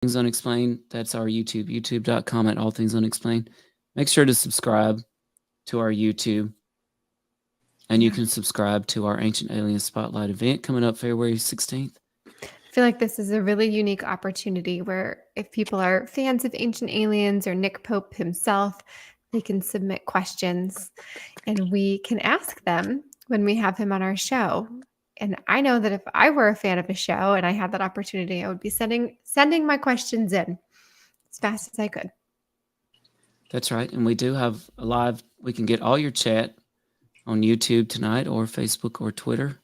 Things Unexplained. That's our YouTube, youtube.com at All Things Unexplained. Make sure to subscribe to our YouTube. And you can subscribe to our Ancient Alien Spotlight event coming up February 16th. I feel like this is a really unique opportunity where if people are fans of Ancient Aliens or Nick Pope himself, they can submit questions and we can ask them when we have him on our show. And I know that if I were a fan of a show and I had that opportunity, I would be sending my questions in as fast as I could. That's right. And we do have a live, we can get all your chat on YouTube tonight or Facebook or Twitter.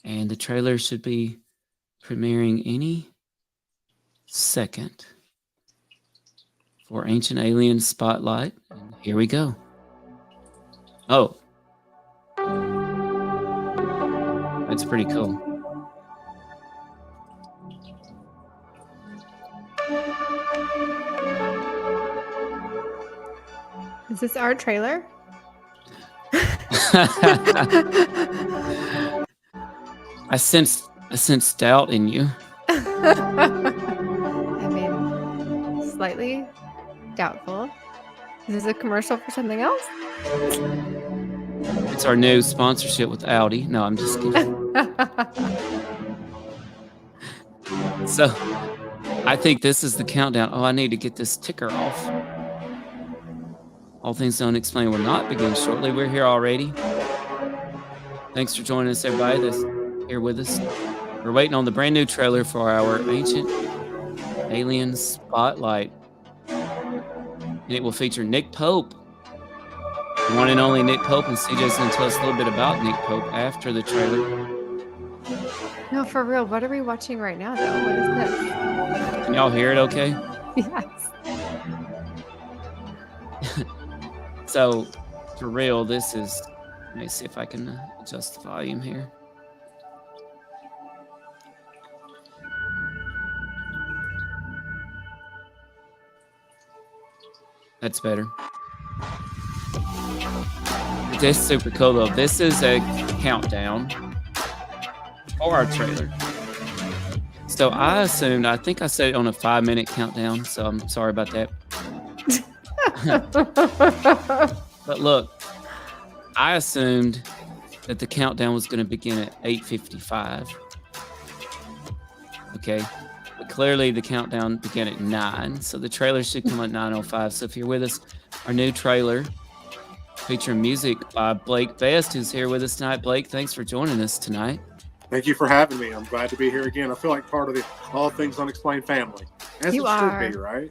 And the trailer should be premiering any second for Ancient Alien Spotlight. And here we go. Oh. That's pretty cool. Is this our trailer? I sense doubt in you. I mean, slightly doubtful. Is this a commercial for something else? It's our new sponsorship with Audi. No, I'm just kidding. So, I think this is the countdown. Oh, I need to get this ticker off. All Things Unexplained will not begin shortly. We're here already. Thanks for joining us, everybody that's here with us. We're waiting on the brand new trailer for our Ancient Alien Spotlight. And it will feature Nick Pope, the one and only Nick Pope, and CJ's going to tell us a little bit about Nick Pope after the trailer. No, for real. What are we watching right now, though? What is this? Can y'all hear it okay? Yes. So, for real, this is... Let me see if I can adjust the volume here. That's better. This is super cool, though. This is a countdown for our trailer. So I think I said it on a 5-minute countdown, so I'm sorry about that. But look, I assumed that the countdown was going to begin at 8:55. Okay. But clearly the countdown began at 9. So the trailer should come at 9:05. So if you're with us, our new trailer featuring music by Blake Best, who's here with us tonight. Blake, thanks for joining us tonight. Thank you for having me. I'm glad to be here again. I feel like part of the All Things Unexplained family. As You it are. should be, right?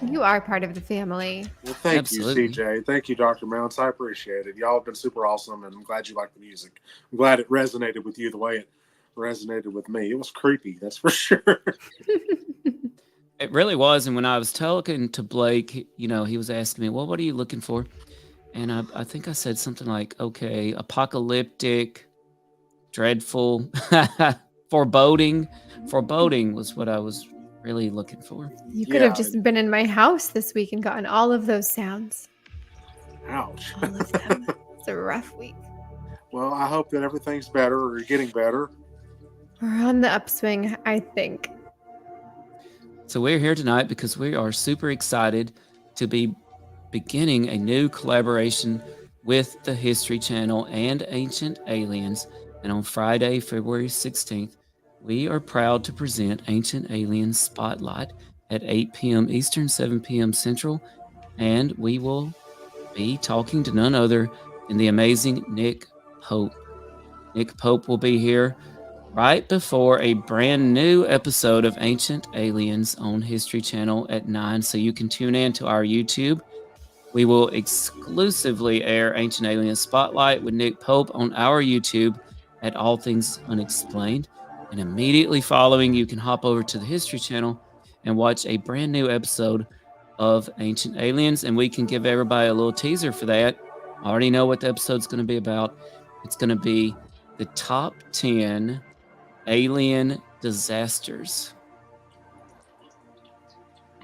You are part of the family. Well, thank Absolutely. you, CJ. Thank you, Dr. Mounts. I appreciate it. Y'all have been super awesome, and I'm glad you like the music. I'm glad it resonated with you the way it resonated with me. It was creepy, that's for sure. It really was. And when I was talking to Blake, you know, he was asking me, well, what are you looking for? And I think I said something like, okay, apocalyptic, dreadful, foreboding. Foreboding was what I was really looking for. You could Yeah. have just been in my house this week and gotten all of those sounds. Ouch. All of them. It's a rough week. Well, I hope that everything's better or you're getting better. We're on the upswing, I think. So we're here tonight because we are super excited to be beginning a new collaboration with the History Channel and Ancient Aliens. And on Friday, February 16th, we are proud to present Ancient Aliens Spotlight at 8 p.m. Eastern, 7 p.m. Central. And we will be talking to none other than the amazing Nick Pope. Nick Pope will be here right before a brand new episode of Ancient Aliens on History Channel at 9. So you can tune in to our YouTube. We will exclusively air Ancient Aliens Spotlight with Nick Pope on our YouTube at All Things Unexplained. And immediately following, you can hop over to the History Channel and watch a brand new episode of Ancient Aliens. And we can give everybody a little teaser for that. I already know what the episode's going to be about. It's going to be the top 10 alien disasters.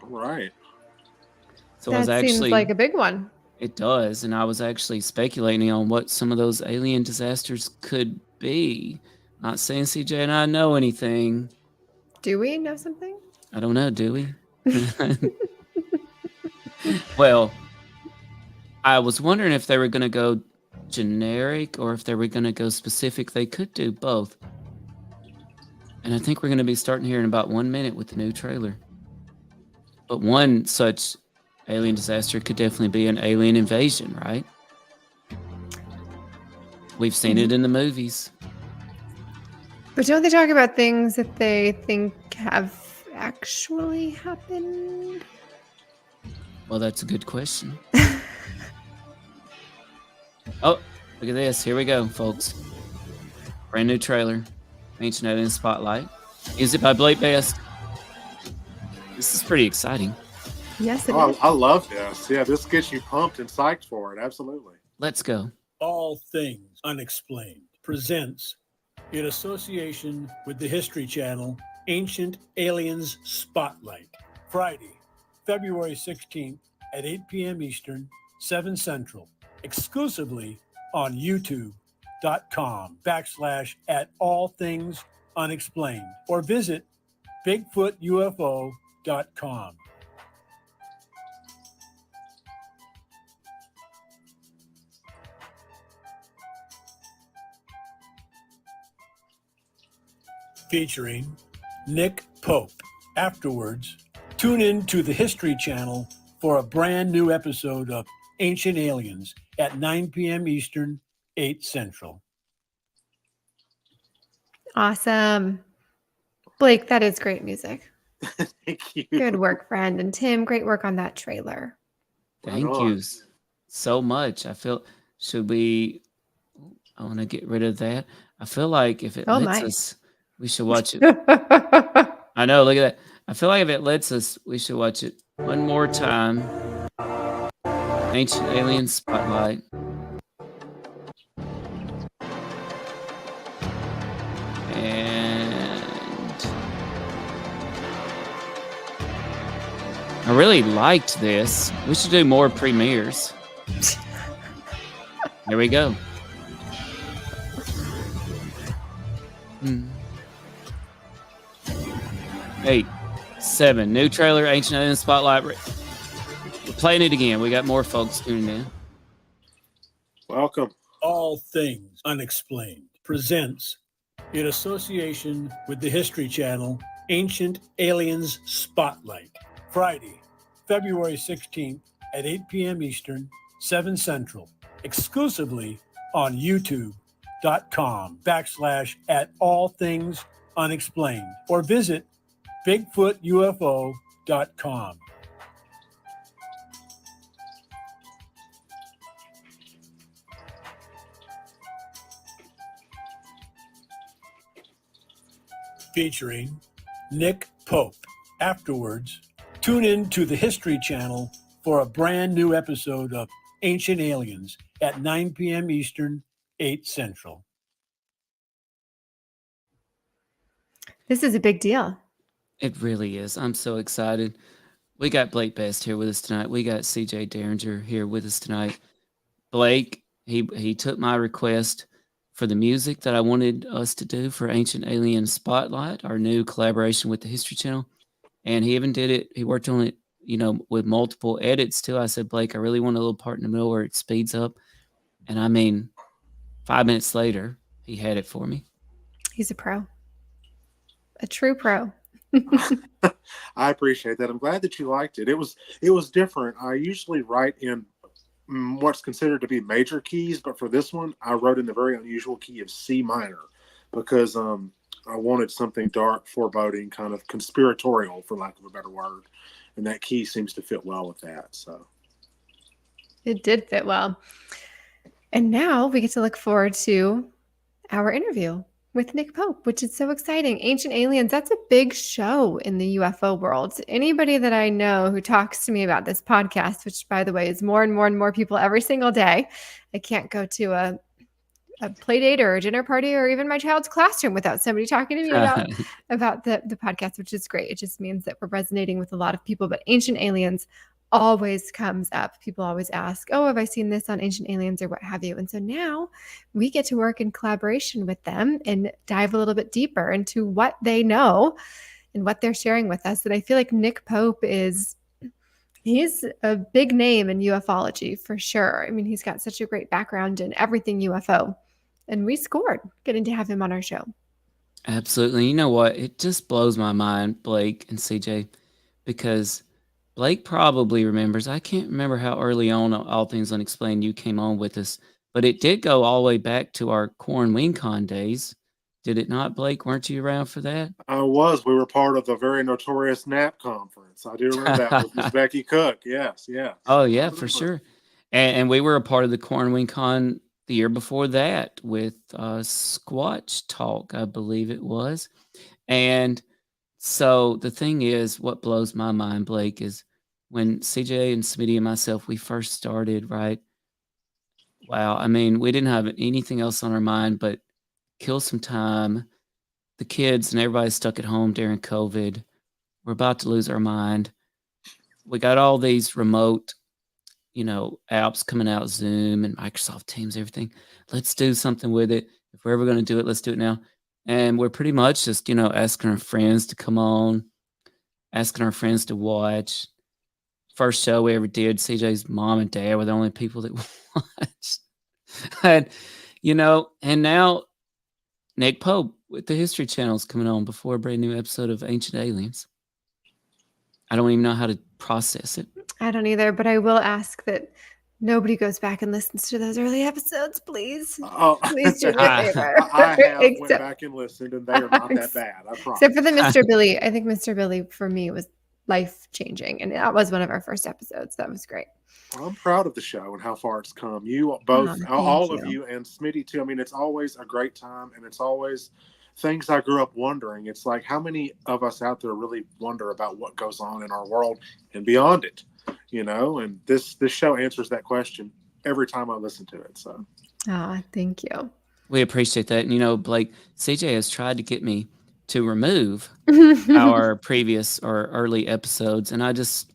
All right. So I was That seems actually, like a big one. it does, and I was actually speculating on what some of those alien disasters could be. Not saying CJ and I know anything, Do we know something? I don't know. Do we? Well, I was wondering if they were going to go generic or if they were going to go specific. They could do both. And I think we're going to be starting here in about 1 minute with the new trailer. But one such alien disaster could definitely be an alien invasion, right? We've seen it in the movies. But don't they talk about things that they think have actually happened? Well, that's a good question. Oh, look at this. Here we go, folks. Brand new trailer. Ancient Alien Spotlight. Music by Blake Best. This is pretty exciting. Yes, it Oh, is. I love this. Yeah, this gets you pumped and psyched for it. Absolutely. Let's go. All Things Unexplained presents, in association with the History Channel, Ancient Aliens Spotlight. Friday, February 16th at 8 p.m. Eastern, 7 Central, exclusively on youtube.com/@allthingsunexplained or visit bigfootufo.com. Featuring Nick Pope. Afterwards, tune in to the History Channel for a brand new episode of Ancient Aliens at 9 p.m. Eastern, 8 Central. Awesome. Blake, that is great music. Thank you. Good work, friend. And Tim, great work on that trailer. Thank Right on. you so much. I feel, I want to get rid of that. I feel like if it Oh, lets my. us, we should watch it. I know, look at that. I feel like if it lets us, we should watch it one more time. Ancient Alien Spotlight. And I really liked this. We should do more premieres. Here we go. 8, 7. New trailer, Ancient Alien Spotlight. We're playing it again. We got more folks tuning in. Welcome. All Things Unexplained presents, in association with the History Channel, Ancient Aliens Spotlight. Friday, February 16th at 8 p.m. Eastern, 7 Central, exclusively on youtube.com/@allthingsunexplained or visit bigfootufo.com. Featuring Nick Pope. Afterwards, tune in to the History Channel for a brand new episode of Ancient Aliens at 9 p.m. Eastern, 8 Central. This is a big deal. It really is. I'm so excited. We got Blake Best here with us tonight. We got CJ Derringer here with us tonight. Blake, he took my request for the music that I wanted us to do for Ancient Alien Spotlight, our new collaboration with the History Channel. And he even did it. He worked on it, with multiple edits too. I said, Blake, I really want a little part in the middle where it speeds up. And I mean, 5 minutes later, he had it for me. He's a pro. A true pro. I appreciate that. I'm glad that you liked it. It was different. I usually write in what's considered to be major keys, but for this one, I wrote in the very unusual key of C minor because I wanted something dark, foreboding, kind of conspiratorial, for lack of a better word, and that key seems to fit well with that. So It did fit well. And now we get to look forward to our interview with Nick Pope, which is so exciting. Ancient Aliens, that's a big show in the UFO world. Anybody that I know who talks to me about this podcast, which by the way is more and more and more people every single day. I can't go to a play date or a dinner party or even my child's classroom without somebody talking to me about the podcast, which is great. It just means that we're resonating with a lot of people. But Ancient Aliens always comes up. People always ask, oh, have I seen this on Ancient Aliens or what have you? And so now we get to work in collaboration with them and dive a little bit deeper into what they know and what they're sharing with us that I feel like Nick Pope he's a big name in ufology for sure. I mean, he's got such a great background in everything UFO, and we scored getting to have him on our show. Absolutely. You know what? It just blows my mind, Blake and CJ, because Blake probably remembers. I can't remember how early on All Things Unexplained you came on with us, but it did go all the way back to our Corn Wing Con days. Did it not, Blake? Weren't you around for that? I was. We were part of the very notorious NAP conference. I do remember that with Miss Becky Cook. Yes, yes. Oh I yeah, for remember. sure. And we were a part of the Corn Wing Con the year before that with Squatch Talk, I believe it was. And so the thing is, what blows my mind, Blake, is when CJ and Smitty and myself, we first started, right? Wow. I mean, we didn't have anything else on our mind but kill some time. The kids and everybody's stuck at home during COVID. We're about to lose our mind. We got all these remote, apps coming out, Zoom and Microsoft Teams, everything. Let's do something with it. If we're ever going to do it, let's do it now. And we're pretty much just, asking our friends to come on, asking our friends to watch. First show we ever did, CJ's mom and dad were the only people that watched. And, and now Nick Pope with the History Channel is coming on before a brand new episode of Ancient Aliens. I don't even know how to process it. I don't either, but I will ask that nobody goes back and listens to those early episodes, please. Oh, Please do me a favor. I have went Except- back and listened, and they are not that bad. I promise. Except for the Mr. Billy. I think Mr. Billy for me was life-changing, and that was one of our first episodes. That was great. I'm proud of the show and how far it's come. You both, thank all of you. you, and Smitty too. I mean, it's always a great time, and it's always things I grew up wondering. It's like, how many of us out there really wonder about what goes on in our world and beyond it? And this show answers that question every time I listen to it. So, Thank you. We appreciate that. And Blake, CJ has tried to get me to remove our previous or early episodes, and I just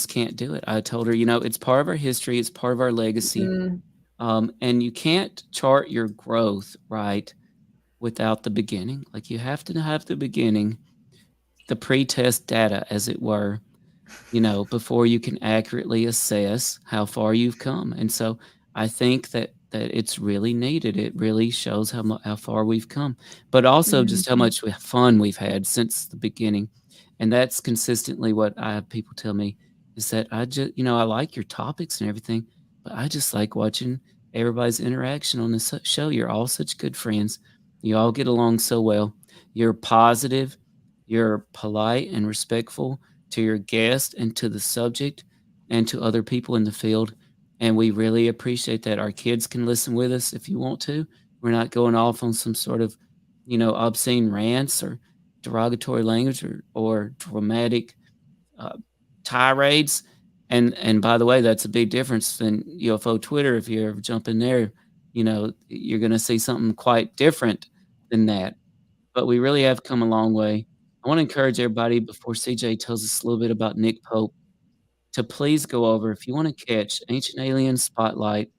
can't do it. I told her, it's part of our history, it's part of our legacy, and you can't chart your growth right without the beginning. Like, you have to have the beginning, the pre-test data, as it were, before you can accurately assess how far you've come. And so I think that it's really needed. It really shows how far we've come, but also just how much fun we've had since the beginning. And that's consistently what I have people tell me, is that I just, I like your topics and everything, but I just like watching everybody's interaction on this show. You're all such good friends. You all get along so well. You're positive. You're polite and respectful to your guest and to the subject and to other people in the field. And we really appreciate that. Our kids can listen with us if you want to. We're not going off on some sort of, obscene rants or derogatory language or dramatic tirades. And by the way, that's a big difference than UFO Twitter. If you ever jump in there, you're going to see something quite different than that. But we really have come a long way. I want to encourage everybody, before CJ tells us a little bit about Nick Pope, to please go over, if you want to catch Ancient Alien Spotlight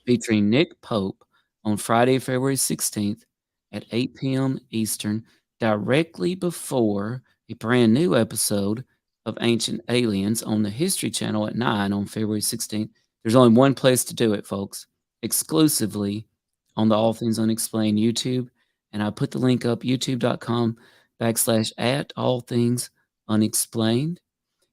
featuring Nick Pope on Friday, February 16th at 8 p.m. Eastern, directly before a brand new episode of Ancient Aliens on the History Channel at 9 on February 16th. There's only one place to do it, folks, exclusively on the All Things Unexplained YouTube. And I put the link up, youtube.com/@allthingsunexplained.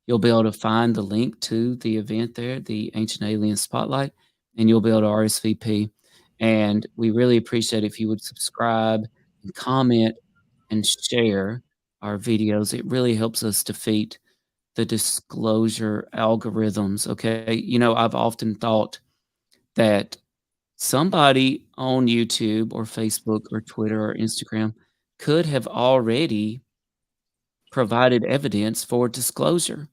You'll be able to find the link to the event there, the Ancient Alien Spotlight, and you'll be able to RSVP. And we really appreciate if you would subscribe and comment and share our videos. It really helps us defeat the disclosure algorithms, okay? I've often thought that somebody on YouTube or Facebook or Twitter or Instagram could have already provided evidence for disclosure,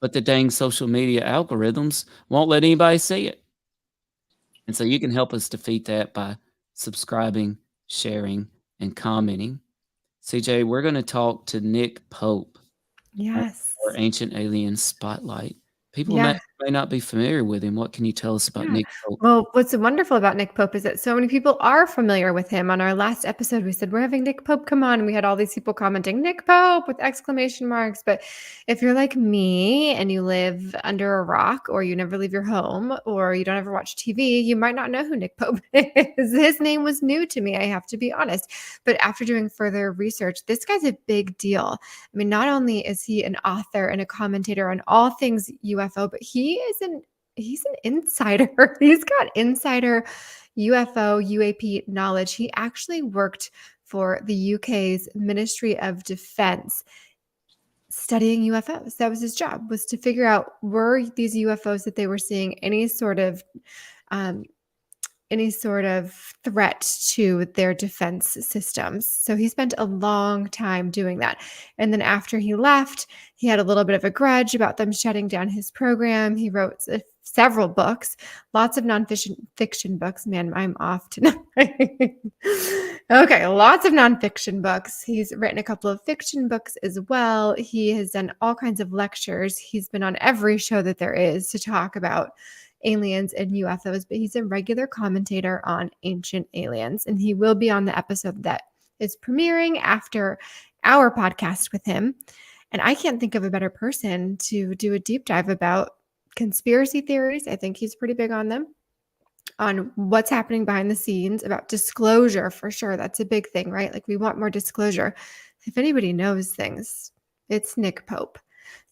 but the dang social media algorithms won't let anybody see it. And so you can help us defeat that by subscribing, sharing, and commenting. CJ, we're going to talk to Nick Pope. Yes. Or Ancient Alien Spotlight. People Yeah. may not be familiar with him. What can you tell us about Yeah. Nick Pope? Well, what's wonderful about Nick Pope is that so many people are familiar with him. On our last episode, we said we're having Nick Pope come on, and we had all these people commenting Nick Pope with exclamation marks. But if you're like me and you live under a rock, or you never leave your home, or you don't ever watch TV, you might not know who Nick Pope is. His name was new to me, I have to be honest. But after doing further research, this guy's a big deal. I mean, not only is he an author and a commentator on all things UFO, but he's an insider. He's got insider UFO, UAP knowledge. He actually worked for the UK's Ministry of Defense studying UFOs. That was his job, was to figure out, were these UFOs that they were seeing any sort of threat to their defense systems. So he spent a long time doing that. And then after he left, he had a little bit of a grudge about them shutting down his program. He wrote several books, lots of nonfiction books. Man, I'm off tonight. Okay, lots of nonfiction books. He's written a couple of fiction books as well. He has done all kinds of lectures. He's been on every show that there is to talk about aliens and UFOs, but he's a regular commentator on Ancient Aliens, and he will be on the episode that is premiering after our podcast with him. And I can't think of a better person to do a deep dive about conspiracy theories. I think he's pretty big on them, on what's happening behind the scenes, about disclosure for sure. That's a big thing, right? Like, we want more disclosure. If anybody knows things, it's Nick Pope.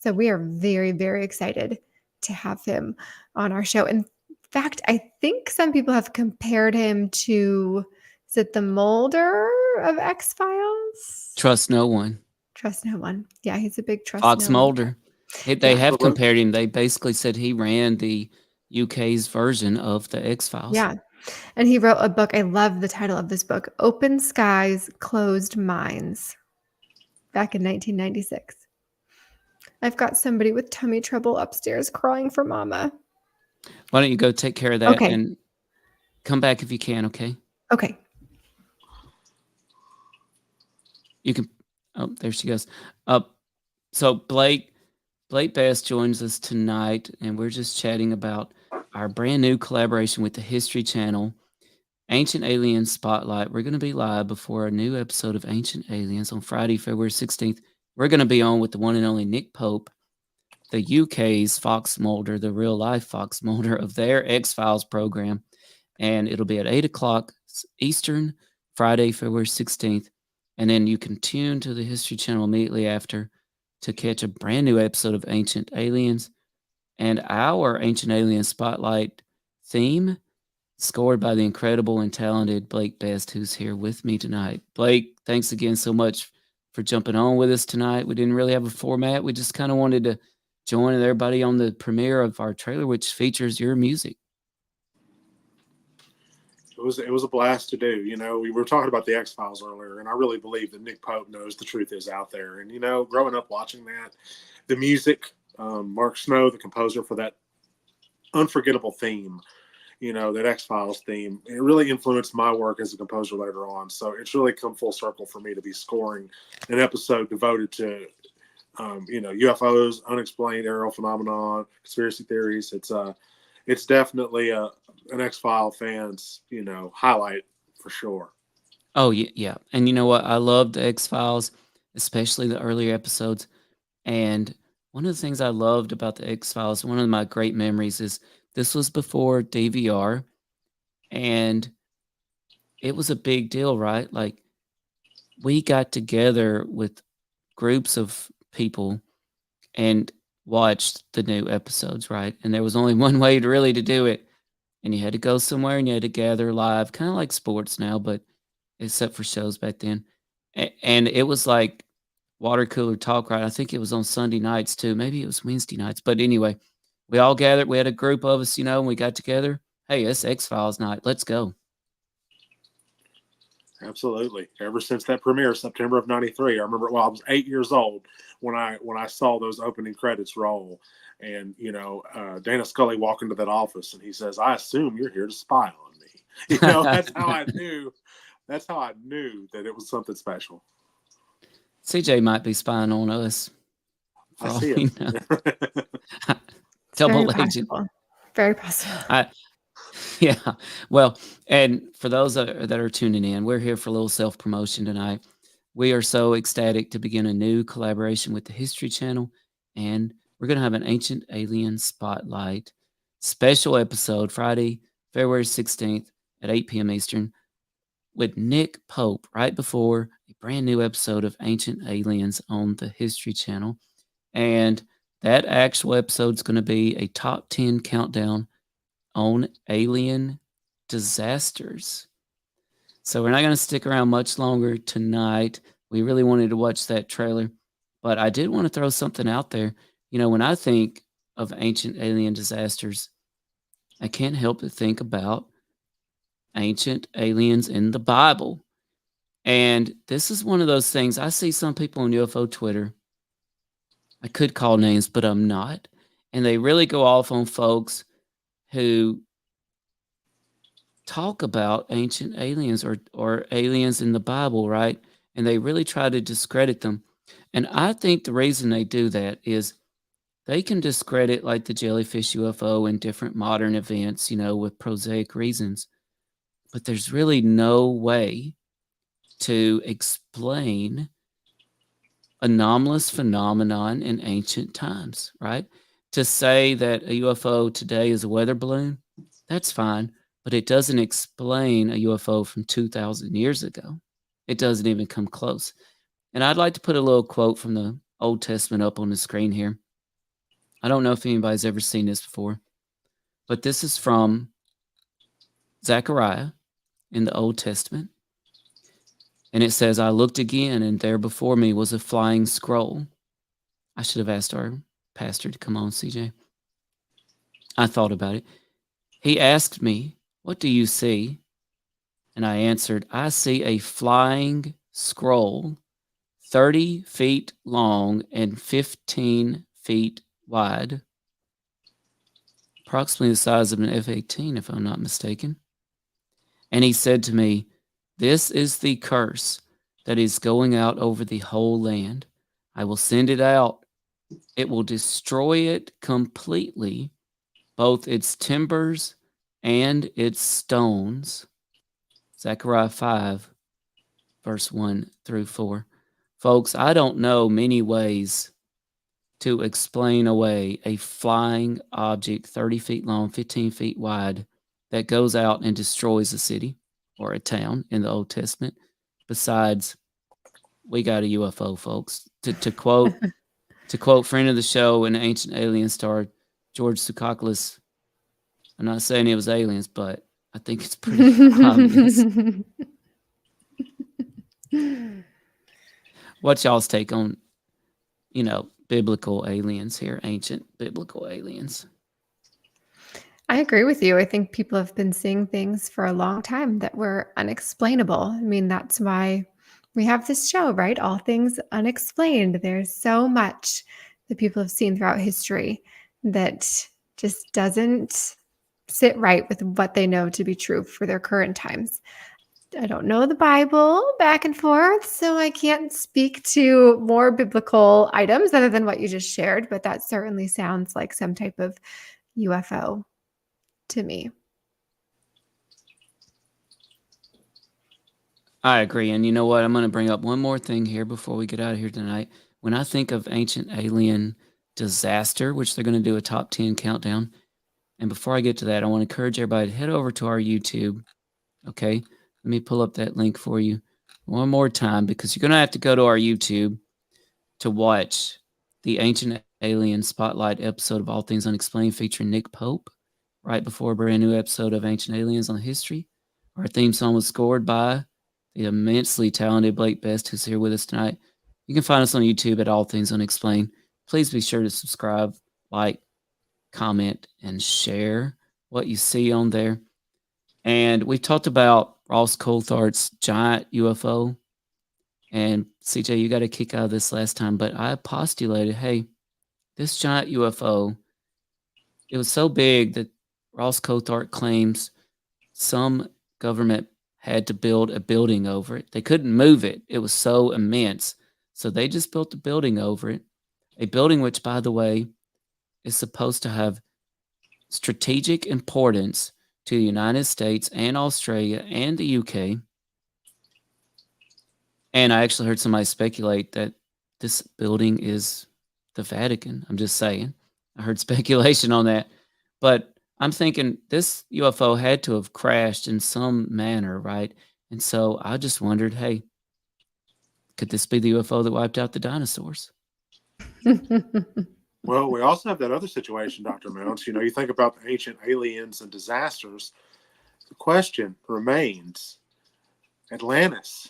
So we are very, very excited to have him on our show. In fact, I think some people have compared him to, is it the Mulder of X-Files? Trust no one. Trust no one. Yeah, he's a big trust Fox no one. Mulder. They Yeah. have compared him. They basically said he ran the UK's version of the X-Files. Yeah. And he wrote a book. I love the title of this book, Open Skies, Closed Minds, back in 1996. I've got somebody with tummy trouble upstairs crying for mama. Why don't you go take care of that Okay. and come back if you can, okay? Okay. You can. Oh, there she goes. So Blake Best joins us tonight, and we're just chatting about our brand new collaboration with the History Channel, Ancient Aliens Spotlight. We're going to be live before a new episode of Ancient Aliens on Friday, February 16th. We're going to be on with the one and only Nick Pope, the UK's Fox Mulder, the real life Fox Mulder of their X-Files program. And it'll be at 8 o'clock Eastern, Friday, February 16th. And then you can tune to the History Channel immediately after to catch a brand new episode of Ancient Aliens. And our Ancient Aliens Spotlight theme, scored by the incredible and talented Blake Best, who's here with me tonight. Blake, thanks again so much for jumping on with us tonight. We didn't really have a format. We just kind of wanted to join everybody on the premiere of our trailer, which features your music. It was a blast to do. You know, we were talking about the X-Files earlier, and I really believe that Nick Pope knows the truth is out there. And, you know, growing up watching that, the music, Mark Snow, the composer for that unforgettable theme, you know, that X-Files theme, it really influenced my work as a composer later on. So it's really come full circle for me to be scoring an episode devoted to, you know, UFOs, unexplained aerial phenomenon, conspiracy theories. It's definitely an X-File fan's, you know, highlight for sure. Oh, yeah. And you know what? I love the X-Files, especially the earlier episodes. And one of the things I loved about the X-Files, one of my great memories, is this was before DVR, and it was a big deal, right? Like, we got together with groups of people and watched the new episodes, right? And there was only one way to do it. And you had to go somewhere and you had to gather live, kind of like sports now, but except for shows back then. And it was like water cooler talk, right? I think it was on Sunday nights too. Maybe it was Wednesday nights. But anyway, we all gathered. We had a group of us, you know, and we got together. Hey, it's X-Files night. Let's go. Absolutely. Ever since that premiere, September of '93, I remember. Well, I was 8 years old when I saw those opening credits roll, and you know, Dana Scully walked into that office, and he says, "I assume you're here to spy on me." You know, that's how I knew. That's how I knew that it was something special. CJ might be spying on us. I see it. It's very double agent. possible. Very possible. I Yeah. Well, and for those that are tuning in, we're here for a little self promotion tonight. We are so ecstatic to begin a new collaboration with the History Channel, and we're going to have an Ancient Alien Spotlight special episode Friday, February 16th at 8 p.m. Eastern with Nick Pope right before a brand new episode of Ancient Aliens on the History Channel. And that actual episode is going to be a top 10 countdown on alien disasters. So we're not going to stick around much longer tonight. We really wanted to watch that trailer, but I did want to throw something out there. You know, when I think of ancient alien disasters, I can't help but think about ancient aliens in the Bible. And this is one of those things. I see some people on UFO Twitter. I could call names, but I'm not. And they really go off on folks who talk about ancient aliens or aliens in the Bible, right? And they really try to discredit them. And I think the reason they do that is they can discredit like the jellyfish UFO and different modern events, you know, with prosaic reasons. But there's really no way to explain anomalous phenomenon in ancient times, right? To say that a UFO today is a weather balloon, that's fine, but it doesn't explain a UFO from 2,000 years ago. It doesn't even come close. And I'd like to put a little quote from the Old Testament up on the screen here. I don't know if anybody's ever seen this before, but this is from Zechariah in the Old Testament. And it says, I looked again, and there before me was a flying scroll. I should have asked our pastor to come on, CJ. I thought about it. He asked me, what do you see? And I answered, I see a flying scroll, 30 feet long and 15 feet wide, approximately the size of an F-18, if I'm not mistaken. And he said to me, this is the curse that is going out over the whole land. I will send it out. It will destroy it completely, both its timbers and its stones. Zechariah 5, verse 1 through 4. Folks, I don't know many ways to explain away a flying object 30 feet long, 15 feet wide that goes out and destroys a city or a town in the Old Testament. Besides, we got a UFO, folks. To quote friend of the show and ancient alien star George Tsoukalos, I'm not saying it was aliens, but I think it's pretty obvious. What's y'all's take on, you know, biblical aliens here, ancient biblical aliens? I agree with you. I think people have been seeing things for a long time that were unexplainable. I mean, that's why we have this show, right? All Things Unexplained. There's so much that people have seen throughout history that just doesn't sit right with what they know to be true for their current times. I don't know the Bible back and forth, so I can't speak to more biblical items other than what you just shared, but that certainly sounds like some type of UFO to me. I agree. And you know what? I'm going to bring up one more thing here before we get out of here tonight. When I think of ancient alien disaster, which they're going to do a top 10 countdown. And before I get to that, I want to encourage everybody to head over to our YouTube. Okay. Let me pull up that link for you one more time, because you're going to have to go to our YouTube to watch the Ancient Alien Spotlight episode of All Things Unexplained featuring Nick Pope right before a brand new episode of Ancient Aliens on History. Our theme song was scored by the immensely talented Blake Best, who's here with us tonight. You can find us on YouTube at All Things Unexplained. Please be sure to subscribe, like, comment, and share what you see on there. And we talked about Ross Coulthard's giant UFO. And CJ, you got a kick out of this last time, but I postulated, hey, this giant UFO, it was so big that Ross Coulthard claims some government had to build a building over it. They couldn't move it. It was so immense. So they just built a building over it. A building which, by the way, is supposed to have strategic importance to the United States and Australia and the UK. And I actually heard somebody speculate that this building is the Vatican. I'm just saying. I heard speculation on that. But I'm thinking this UFO had to have crashed in some manner, right? And so I just wondered, hey, could this be the UFO that wiped out the dinosaurs? Well, we also have that other situation, Dr. Mounts. You think about the ancient aliens and disasters. The question remains, Atlantis,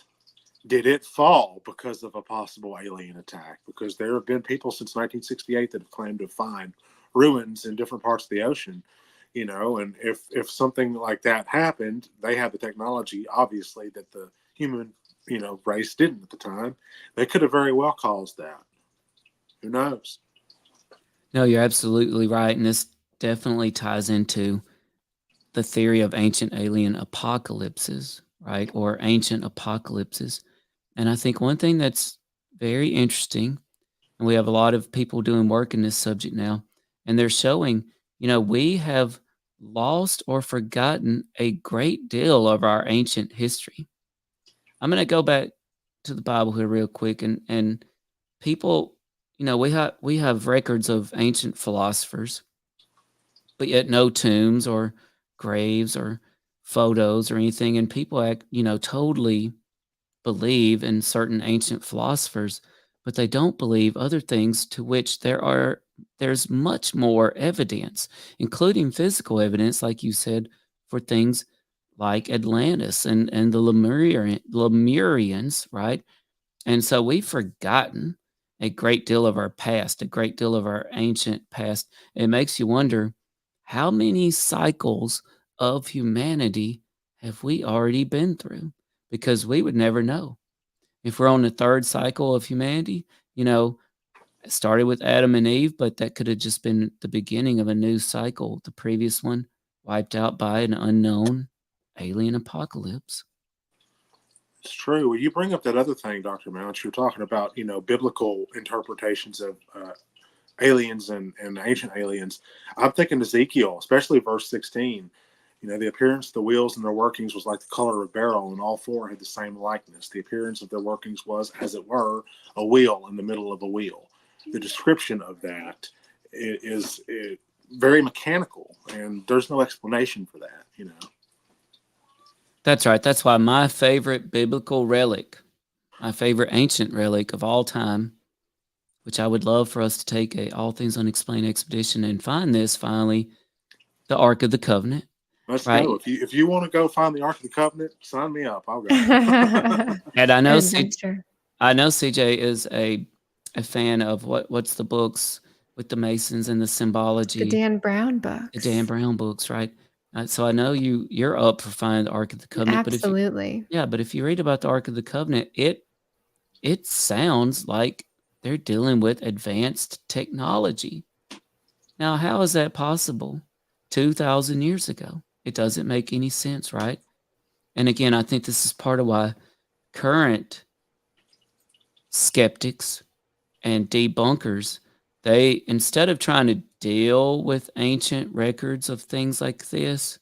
did it fall because of a possible alien attack? Because there have been people since 1968 that have claimed to find ruins in different parts of the ocean, and if something like that happened, they had the technology, obviously, that the human, race didn't at the time. They could have very well caused that. Who knows? No, you're absolutely right. And this definitely ties into the theory of ancient alien apocalypses, right? Or ancient apocalypses. And I think one thing that's very interesting, and we have a lot of people doing work in this subject now, and they're showing, we have lost or forgotten a great deal of our ancient history. I'm going to go back to the Bible here real quick, and people, we have records of ancient philosophers, but yet no tombs or graves or photos or anything, and people totally believe in certain ancient philosophers, but they don't believe other things to which there's much more evidence, including physical evidence, like you said, for things like Atlantis and the Lemurians, right? And so we've forgotten a great deal of our past, a great deal of our ancient past. It makes you wonder, how many cycles of humanity have we already been through? Because we would never know. If we're on the third cycle of humanity, it started with Adam and Eve, but that could have just been the beginning of a new cycle. The previous one wiped out by an unknown alien apocalypse. It's true. Well, you bring up that other thing, Dr. Mounts. You're talking about, biblical interpretations of aliens and ancient aliens. I'm thinking Ezekiel, especially verse 16. The appearance of the wheels and their workings was like the color of beryl, and all four had the same likeness. The appearance of their workings was, as it were, a wheel in the middle of a wheel. The description of that is very mechanical, and there's no explanation for that, That's right. That's why my favorite biblical relic, my favorite ancient relic of all time, which I would love for us to take a All Things Unexplained expedition and find this finally, the Ark of the Covenant. Let's right? go. If you want to go find the Ark of the Covenant, sign me up. I'll go. And I know CJ is a fan of what's the books with the Masons and the symbology. The Dan Brown books. The Dan Brown books, right? So I know you're up for finding the Ark of the Covenant. Absolutely. But if you read about the Ark of the Covenant, it sounds like they're dealing with advanced technology. Now, how is that possible 2,000 years ago? It doesn't make any sense, right? And again, I think this is part of why current skeptics and debunkers, they, instead of trying to deal with ancient records of things like this,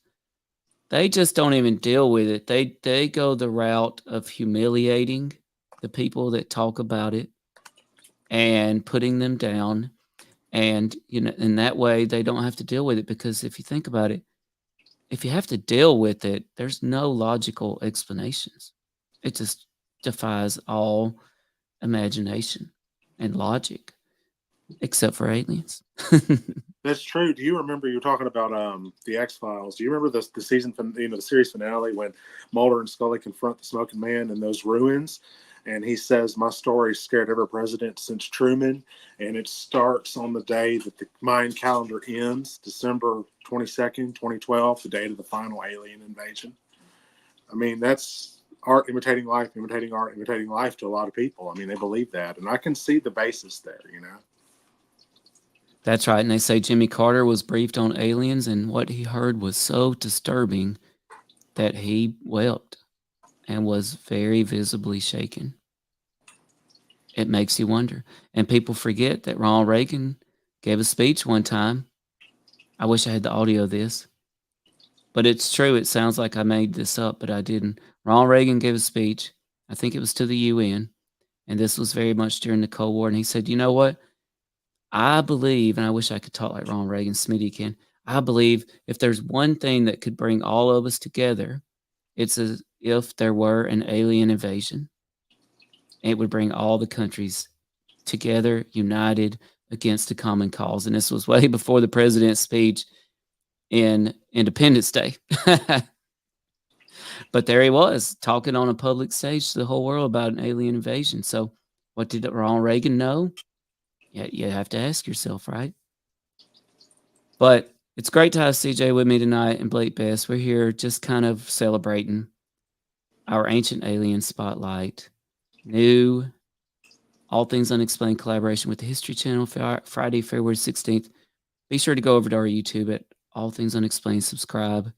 they just don't even deal with it. They go the route of humiliating the people that talk about it and putting them down. And, in that way, they don't have to deal with it, because if you think about it, if you have to deal with it, there's no logical explanations. It just defies all imagination and logic, except for aliens. That's true. Do you remember, you were talking about the X-Files? Do you remember the season, the series finale when Mulder and Scully confront the Smoking Man in those ruins? And he says, my story scared every president since Truman. And it starts on the day that the Mayan calendar ends, December 22nd, 2012, the date of the final alien invasion. I mean, that's art imitating life, imitating art, imitating life to a lot of people. I mean, they believe that. And I can see the basis there, That's right. And they say Jimmy Carter was briefed on aliens, and what he heard was so disturbing that he wept and was very visibly shaken. It makes you wonder. And people forget that Ronald Reagan gave a speech one time. I wish I had the audio of this, but it's true. It sounds like I made this up, but I didn't. Ronald Reagan gave a speech. I think it was to the UN, and this was very much during the Cold War. And he said, you know what? I believe, and I wish I could talk like Ronald Reagan, Smitty can. I believe if there's one thing that could bring all of us together, it's as if there were an alien invasion. It would bring all the countries together, united against a common cause. And this was way before the president's speech in Independence Day. But there he was, talking on a public stage to the whole world about an alien invasion. So what did Ronald Reagan know? Yeah, you have to ask yourself, right? But it's great to have CJ with me tonight and Blake Best. We're here just kind of celebrating our Ancient Alien Spotlight, new All Things Unexplained collaboration with the History Channel, Friday, February 16th. Be sure to go over to our YouTube at All Things Unexplained, subscribe,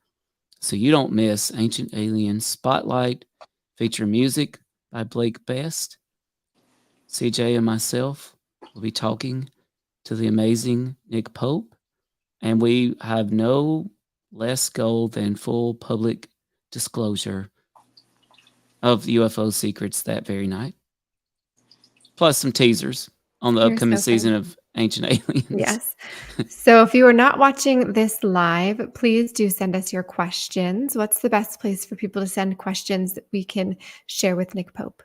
so you don't miss Ancient Alien Spotlight, feature music by Blake Best. CJ and myself will be talking to the amazing Nick Pope, and we have no less goal than full public disclosure of UFO secrets that very night, plus some teasers on the upcoming season of Ancient Aliens. Yes. So if you are not watching this live, please do send us your questions. What's the best place for people to send questions that we can share with Nick Pope?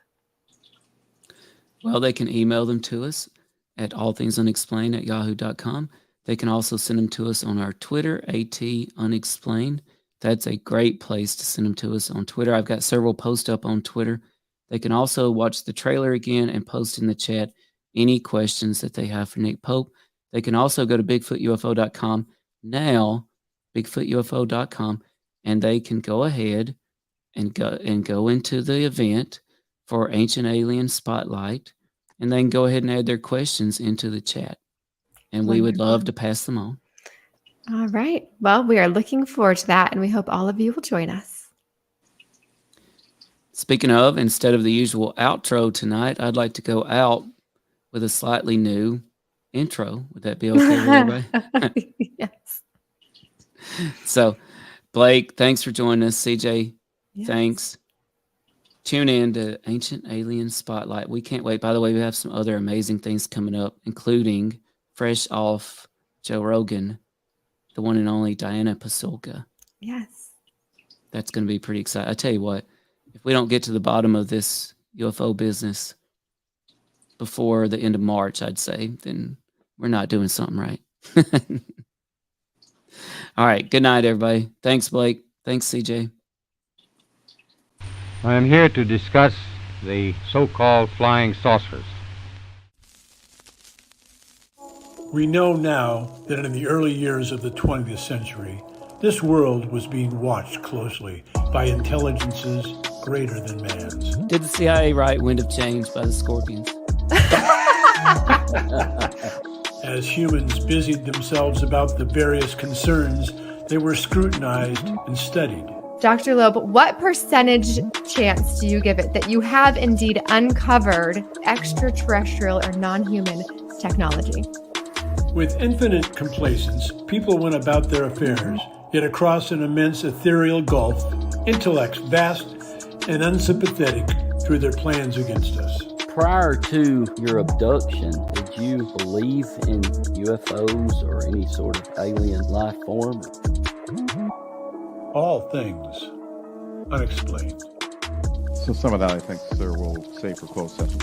Well, they can email them to us at allthingsunexplained@yahoo.com. They can also send them to us on our Twitter, @unexplained. That's a great place to send them to us on Twitter. I've got several posts up on Twitter. They can also watch the trailer again and post in the chat any questions that they have for Nick Pope. They can also go to BigfootUFO.com now, BigfootUFO.com, and they can go ahead and go into the event for Ancient Alien Spotlight, and they can go ahead and add their questions into the chat, and we would love to pass them on. All right. Well, we are looking forward to that, and we hope all of you will join us. Speaking of, instead of the usual outro tonight, I'd like to go out with a slightly new intro. Would that be okay with everybody? Yes. So, Blake, thanks for joining us. CJ, Yes. thanks. Tune in to Ancient Alien Spotlight. We can't wait. By the way, we have some other amazing things coming up, including fresh off Joe Rogan, the one and only Diana Pasulka. Yes. That's going to be pretty exciting. I tell you what, if we don't get to the bottom of this UFO business before the end of March, I'd say, then we're not doing something right. All right. Good night, everybody. Thanks, Blake. Thanks, CJ. I am here to discuss the so-called flying saucers. We know now that in the early years of the 20th century, this world was being watched closely by intelligences greater than man's. Did the CIA write Wind of Change by the Scorpions? As humans busied themselves about the various concerns, they were scrutinized and studied. Dr. Loeb, what percentage chance do you give it that you have indeed uncovered extraterrestrial or non-human technology? With infinite complacence, people went about their affairs, yet across an immense ethereal gulf, intellects vast and unsympathetic threw their plans against us. Prior to your abduction, did you believe in UFOs or any sort of alien life form? All things unexplained. So some of that, I think, sir, we'll save for closed session.